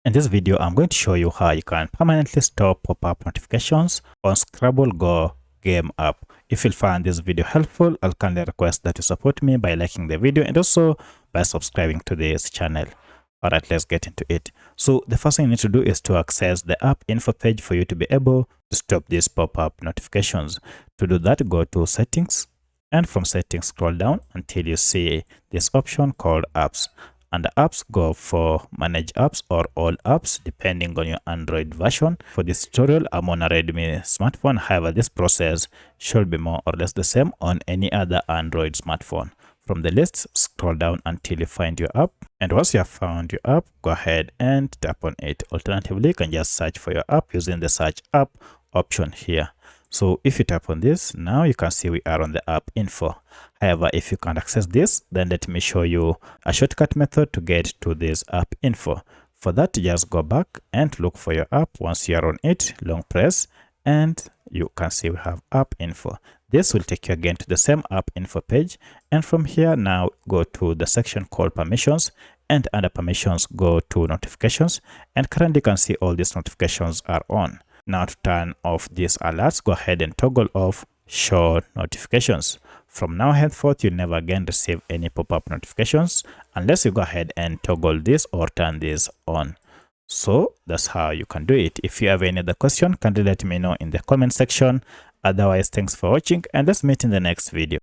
In this video, I'm going to show you how you can permanently stop pop-up notifications on Scrabble Go game app. If you find this video helpful, I'll kindly request that you support me by liking the video and also by subscribing to this channel. Alright, let's get into it. So the first thing you need to do is to access the app info page for you to be able to stop these pop-up notifications. To do that, go to settings, and from settings scroll down until you see this option called apps. Under apps, go for manage apps or all apps depending on your Android version. For this tutorial, I'm on a Redmi smartphone. However, this process should be more or less the same on any other Android smartphone. From the list, scroll down until you find your app, and once you have found your app, go ahead and tap on it. Alternatively, you can just search for your app using the search app option here. So if you tap on this, now you can see we are on the app info. However, if you can't access this, then let me show you a shortcut method to get to this app info. For that, just go back and look for your app. Once you are on it, long press, and you can see we have app info. This will take you again to the same app info page, and from here now go to the section called permissions, and under permissions go to notifications, and currently you can see all these notifications are on. Now to turn off these alerts, go ahead and toggle off show notifications. From now henceforth, you'll never again receive any pop-up notifications unless you go ahead and toggle this or turn this on. So that's how you can do it. If you have any other question, kindly let me know in the comment section. Otherwise, thanks for watching, and let's meet in the next video.